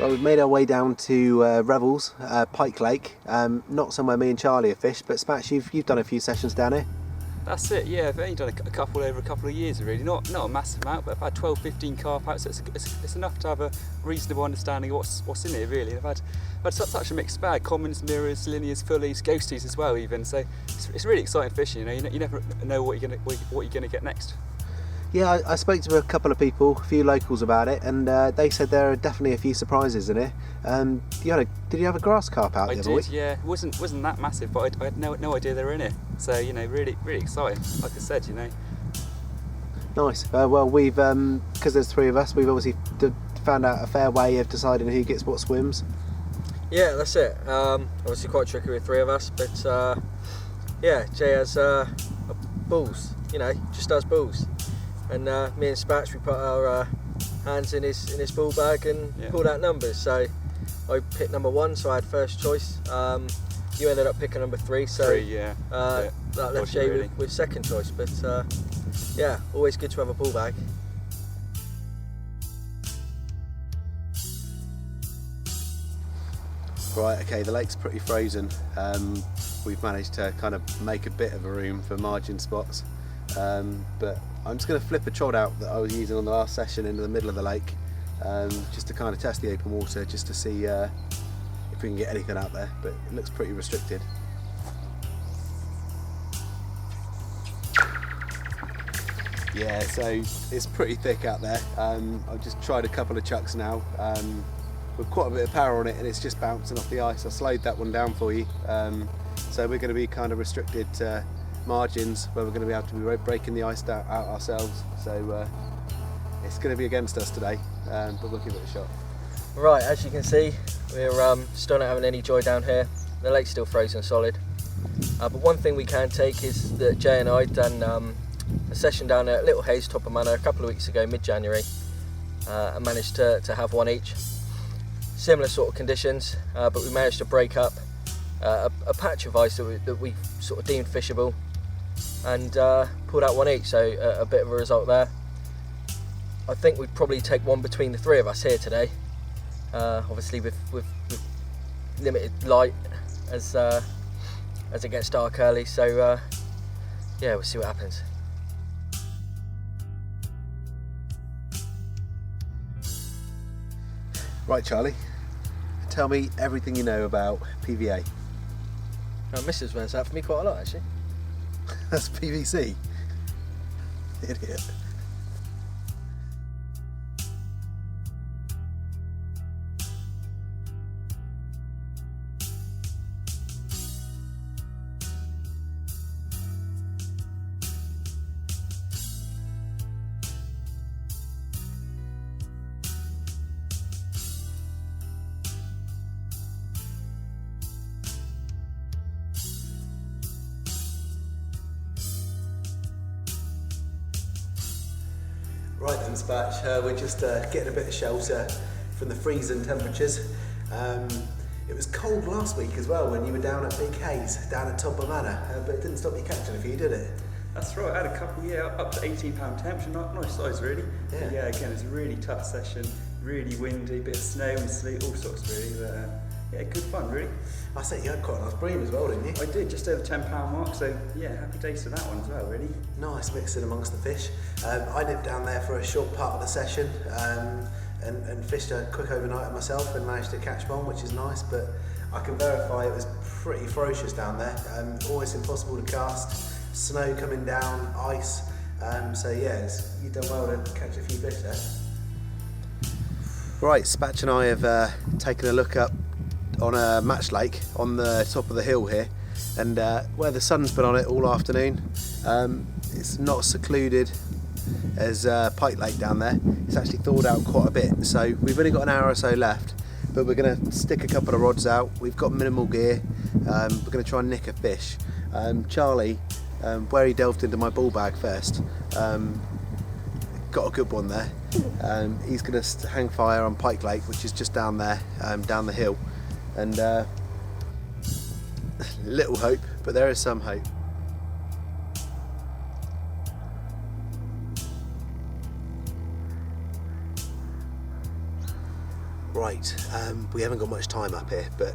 Well, we've made our way down to Revels, Pike Lake. Not somewhere me and Charlie have fished, but Spatch, you've done a few sessions down here. That's it, yeah. I've only done a couple over a couple of years, really. Not a massive amount, but I've had 12, 15 carp out, so it's enough to have a reasonable understanding of what's in here, really. I've had such a mixed bag: commons, mirrors, linears, fullies, ghosties as well, even. So it's really exciting fishing. You never know what you're gonna get next. Yeah, I spoke to a couple of people, a few locals about it, and they said there are definitely a few surprises in here. Did you have a grass carp out the other week? Yeah. It wasn't that massive, but I had no idea they were in here. So really exciting. Like I said, Nice. Well, we've because there's three of us, we've obviously found out a fair way of deciding who gets what swims. Yeah, that's it. Obviously quite tricky with three of us, but yeah, Jay has balls. Just does balls. And me and Spatch, we put our hands in his ball bag and pulled out numbers. So I picked number 1, so I had first choice. You ended up picking number 3, so that left Jay with second choice. But yeah, always good to have a ball bag. Right, okay, the lake's pretty frozen. We've managed to kind of make a bit of a room for margin spots, but I'm just going to flip a trod out that I was using on the last session into the middle of the lake, just to kind of test the open water, just to see if we can get anything out there, but it looks pretty restricted. Yeah, so it's pretty thick out there. I've just tried a couple of chucks now with quite a bit of power on it, and it's just bouncing off the ice. I slowed that one down for you. So we're going to be kind of restricted margins where we're going to be able to be breaking the ice out ourselves. So it's going to be against us today, but we'll give it a shot. Right, as you can see, we're still not having any joy down here. The lake's still frozen solid. But one thing we can take is that Jay and I done a session down at Little Hayes, Top of Manor, a couple of weeks ago, mid-January, and managed to have one each. Similar sort of conditions, but we managed to break up a patch of ice that we sort of deemed fishable, and pulled out one each, so a bit of a result there. I think we'd probably take one between the three of us here today, obviously with limited light as it gets dark early, so yeah, we'll see what happens. Right, Charlie, tell me everything you know about PVA. Now, Mrs. wears that for me quite a lot, actually. That's PVC. Idiot. Right then, Spatch, we're just getting a bit of shelter from the freezing temperatures. It was cold last week as well when you were down at Big Hayes, down at Top of Manor, but it didn't stop you catching a few, did it? That's right, I had a couple, up to 18 pound temperature, nice size really. Yeah. But yeah, again, it's a really tough session, really windy, bit of snow and sleet, all sorts really, but yeah, good fun really. I said you had quite a nice bream as well, didn't you? I did, just over £10 mark, so yeah, happy days for that one as well really. Nice mixing amongst the fish. I nipped down there for a short part of the session and fished a quick overnight myself and managed to catch one, which is nice, but I can verify it was pretty ferocious down there. Always impossible to cast, snow coming down, ice, so yeah, you've done well to catch a few fish there. Right, Spatch and I have taken a look up on a match lake on the top of the hill here, and where the sun's been on it all afternoon, it's not as secluded as Pike Lake down there. It's actually thawed out quite a bit, so we've only got an hour or so left, but we're going to stick a couple of rods out. We've got minimal gear. We're going to try and nick a fish. Charlie, where he delved into my ball bag first, got a good one there. He's going to hang fire on Pike Lake, which is just down there, down the hill, and little hope, but there is some hope. Right, we haven't got much time up here, but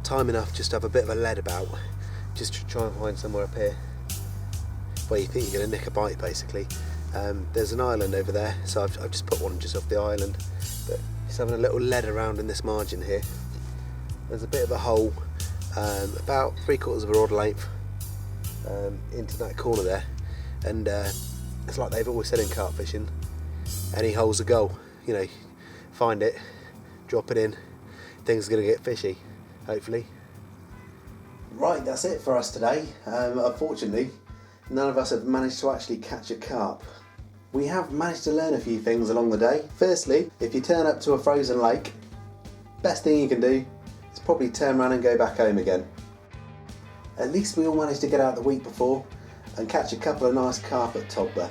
time enough just to have a bit of a lead about, just to try and find somewhere up here where you think you're going to nick a bite basically. There's an island over there, so I've just put one just off the island, but just having a little lead around in this margin here. There's a bit of a hole, about 3/4 of a rod length into that corner there, and it's like they've always said in carp fishing, any hole's a goal. You know, find it, drop it in, things are going to get fishy, hopefully. Right, that's it for us today. Unfortunately, none of us have managed to actually catch a carp. We have managed to learn a few things along the day. Firstly, if you turn up to a frozen lake, best thing you can do is probably turn around and go back home again. At least we all managed to get out the week before and catch a couple of nice carp at Togba.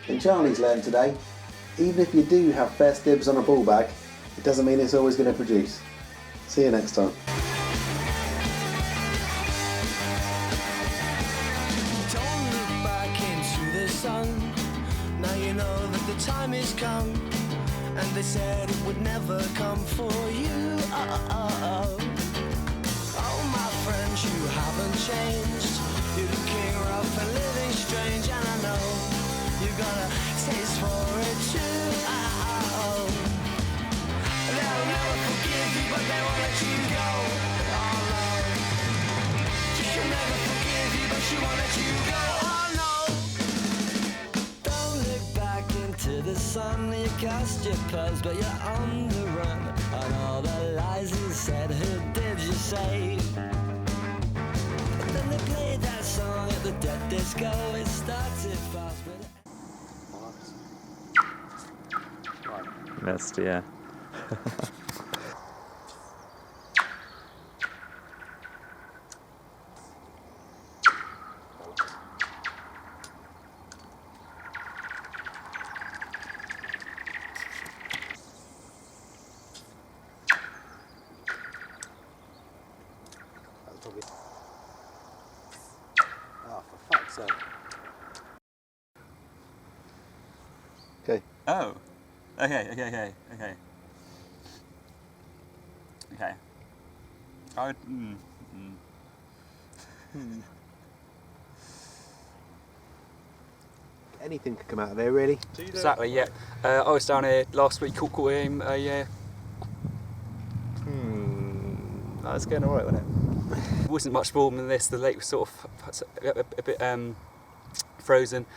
And Charlie's learned today, even if you do have first dibs on a ball bag, it doesn't mean it's always going to produce. See you next time. Don't look back into the sun. Now you know that the time is come, and they said it would never come for you. Oh my friends, you haven't changed. You're looking rough and living strange, and I know you got a taste for it too. They'll never forgive you, but they won't let you go. Oh no, she'll never forgive you, but she won't let you go. Oh no. Don't look back into the sun. You cast your pearls, but you're on the run. And all the lies you said, who did you say? But then they played that song at the dead disco. It started fast, but Missed, yeah. Oh, for fuck's sake. Okay. Oh. Okay. I would. Anything could come out of there, really. Exactly. Yeah. I was down here last week. Caught him. Yeah. That was going alright, wasn't it? It wasn't much more than this. The lake was sort of a bit frozen.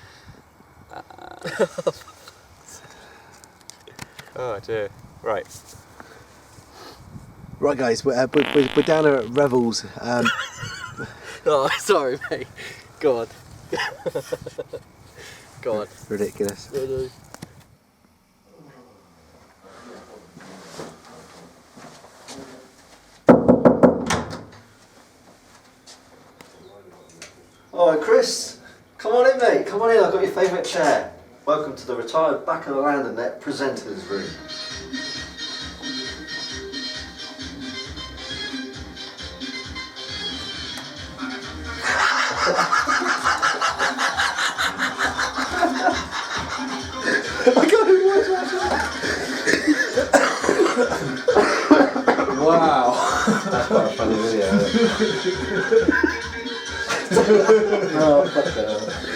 Oh dear. Right. Right, guys, we're down here at Revels. Oh, sorry, mate. Go on. Go on. Ridiculous. Alright Chris, come on in mate, come on in, I've got your favourite chair. Welcome to the retired back of the land and net presenters room. Wow. That's quite a funny video. Oh, fuck that.